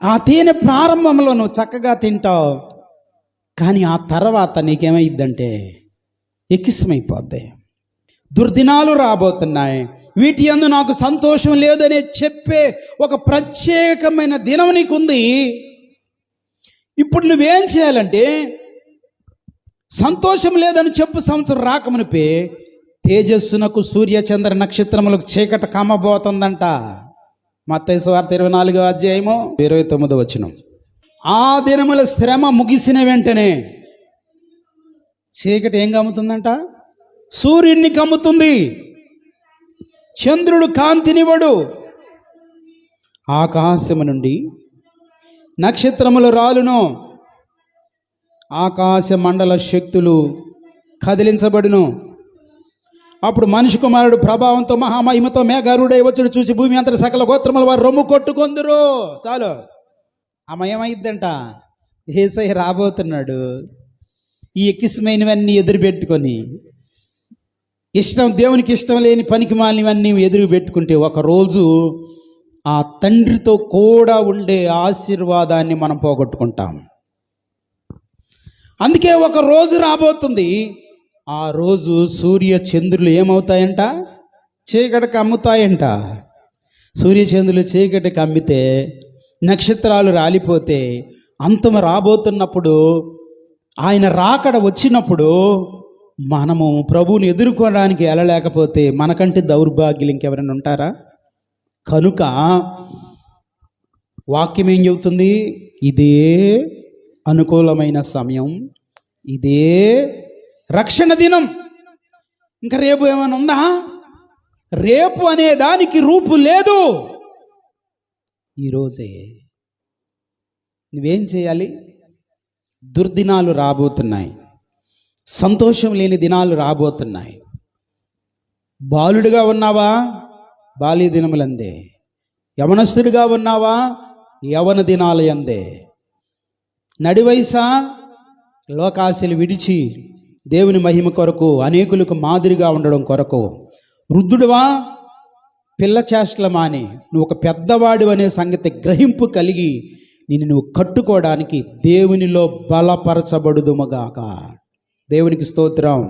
ఆ తేనె ప్రారంభంలో నువ్వు చక్కగా తింటావు, కానీ ఆ తర్వాత నీకేమైద్దంటే ఎక్కిసమైపోద్ది. దుర్దినాలు రాబోతున్నాయి, వీటి యందు నాకు సంతోషం లేదనే చెప్పే ఒక ప్రత్యేకమైన దినం నీకుంది. ఇప్పుడు నువ్వేం చేయాలంటే, సంతోషం లేదని చెప్పు సంవత్సరం రాకమునిపే తేజస్సునకు సూర్యచంద్ర నక్షత్రములకు చీకట కమ్మబోతుందంట. మత్తయి సువార్త 24వ అధ్యాయము 29వ వచనం. ఆ దినముల శ్రమ ముగిసిన వెంటనే చీకటి ఏం కమ్ముతుందంట? సూర్యుడిని కమ్ముతుంది. చంద్రుడు కాంతినివ్వడు. ఆకాశము నుండి నక్షత్రములు రాలును, ఆకాశ మండల శక్తులు కదిలించబడును. అప్పుడు మనిషి కుమారుడు ప్రభావంతో మహామహిమతో మేఘారుడై వచ్చుడు చూసి భూమి అంతటి సకల గోత్రముల వారు రొమ్ము కొట్టుకొందురు. చాలు, అమయమైద్దంట. యేసయ్య రాబోతున్నాడు. ఈ ఎక్కిసమైనవన్నీ ఎదురు పెట్టుకొని, దేవునికి ఇష్టం లేని పనికి మాలినవన్నీ ఎదురు పెట్టుకుంటే ఒకరోజు ఆ తండ్రితో కూడా ఉండే ఆశీర్వాదాన్ని మనం పోగొట్టుకుంటాం. అందుకే ఒక రోజు రాబోతుంది, ఆ రోజు సూర్య చంద్రులు ఏమవుతాయంట? చీకటికి అమ్ముతాయంట. సూర్యచంద్రులు చీకటికి అమ్మితే, నక్షత్రాలు రాలిపోతే, అంతం రాబోతున్నప్పుడు, ఆయన రాకడ వచ్చినప్పుడు మనము ప్రభువుని ఎదుర్కోవడానికి వెళ్ళలేకపోతే మనకంటే దౌర్భాగ్యులు ఇంకెవరైనా ఉంటారా? కనుక వాక్యం ఏం చెబుతుంది? ఇదే అనుకూలమైన సమయం, ఇదే రక్షణ దినం. ఇంకా రేపు ఏమైనా ఉందా? రేపు అనే దానికి రూపు లేదు. ఈరోజే నువ్వేం చేయాలి? దుర్దినాలు రాబోతున్నాయి, సంతోషం లేని దినాలు రాబోతున్నాయి. బాలుడిగా ఉన్నావా? బాల్య దినములందే. యవనస్తుడిగా ఉన్నావా? యవన దినాలు అందే. నడివయసా? లోకాశలు విడిచి దేవుని మహిమ కొరకు, అనేకులకు మాదిరిగా ఉండడం కొరకు. వృద్ధుడువా? పిల్ల చేష్టల మాని నువ్వు ఒక పెద్దవాడు అనే సంగతి గ్రహింపు కలిగి నిన్ను నువ్వు కట్టుకోవడానికి దేవునిలో బలపరచబడుదుమగాక. దేవునికి స్తోత్రం.